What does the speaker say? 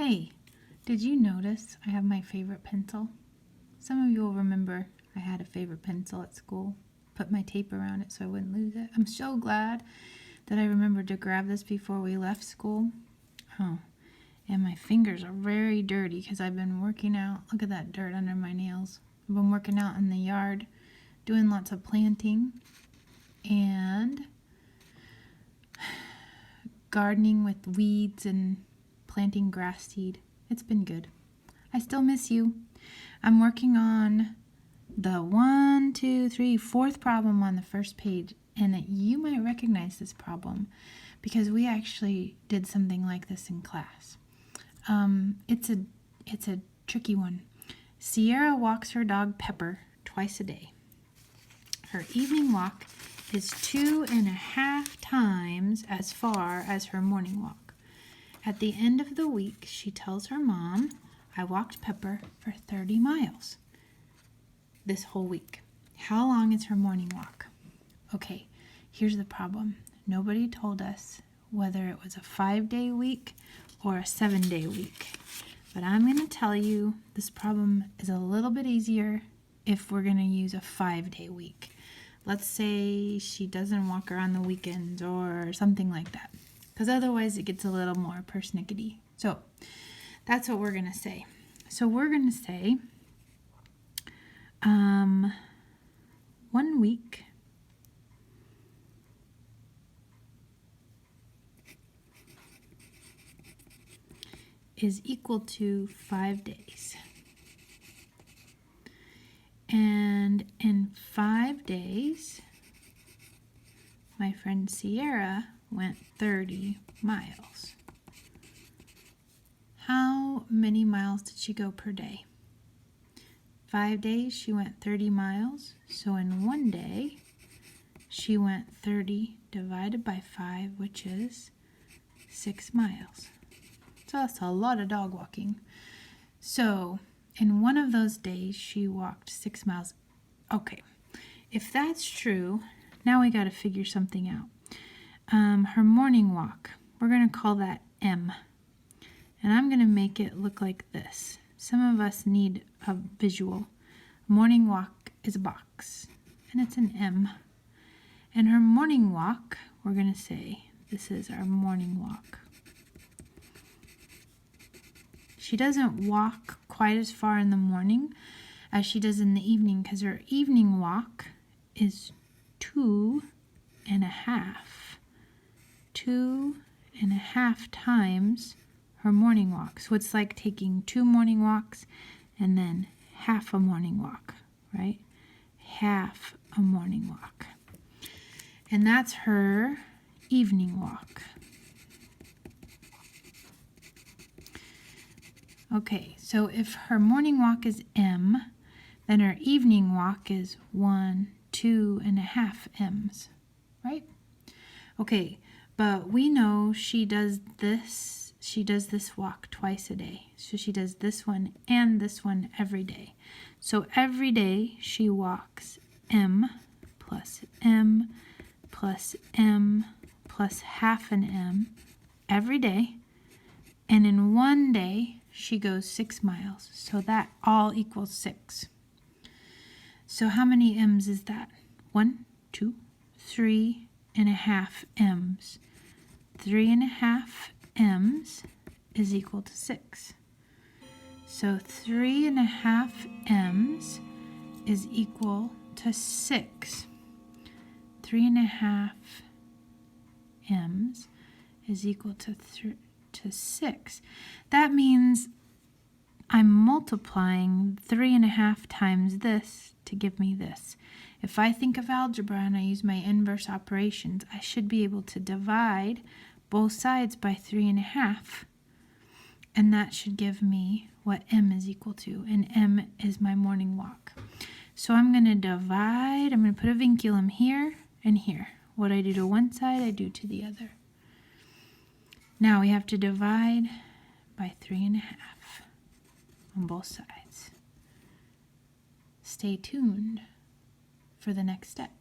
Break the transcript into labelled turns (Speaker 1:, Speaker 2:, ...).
Speaker 1: Hey, did you notice I have my favorite pencil? Some of you will remember I had a favorite pencil at school. Put my tape around it so I wouldn't lose it. I'm so glad that I remembered to grab this before we left school. Oh, and my fingers are very dirty because I've been working out. Look at that dirt under my nails. I've been working out in the yard, doing lots of planting and gardening with weeds and planting grass seed. It's been good. I still miss you. I'm working on the 4th problem on the first page, and you might recognize this problem because we actually did something like this in class. It's a tricky one. Sierra walks her dog Pepper twice a day. Her evening walk is 2.5 times as far as her morning walk. At the end of the week, she tells her mom, I walked Pepper for 30 miles this whole week. How long is her morning walk? Okay, here's the problem. Nobody told us whether it was a 5-day week or a 7-day week. But I'm going to tell you this problem is a little bit easier if we're going to use a 5-day week. Let's say she doesn't walk around the weekends or something like that. Because otherwise it gets a little more persnickety. So that's what we're going to say. So we're going to say 1 week is equal to 5 days. And in 5 days, my friend Sierra went 30 miles. How many miles did she go per day? 5 days, she went 30 miles. So in 1 day, she went 30 divided by 5, which is 6 miles. So that's a lot of dog walking. So in one of those days, she walked 6 miles. Okay, if that's true, now we got to figure something out. Her morning walk, we're going to call that M. And I'm going to make it look like this. Some of us need a visual. Morning walk is a box, and it's an M. And her morning walk, we're going to say, this is our morning walk. She doesn't walk quite as far in the morning as she does in the evening because her evening walk is 2.5. 2.5 times her morning walk. So it's like taking 2 morning walks and then half a morning walk, right? Half a morning walk. And that's her evening walk. Okay, so if her morning walk is M, then her evening walk is 2.5 M's, right? Okay, but we know she does this walk twice a day. So she does this one and this one every day. So every day she walks M plus M plus M plus half an M every day. And in 1 day, she goes 6 miles. So that all equals 6. So how many M's is that? 1, 2, 3.5 M's. 3.5 M's is equal to 6. So 3.5 M's is equal to 6. 3.5 M's is equal to 6. That means I'm multiplying 3.5 times this to give me this. If I think of algebra and I use my inverse operations, I should be able to divide both sides by 3.5. And that should give me what M is equal to. And M is my morning walk. So I'm going to divide. I'm going to put a vinculum here and here. What I do to one side, I do to the other. Now we have to divide by 3.5 on both sides. Stay tuned for the next step.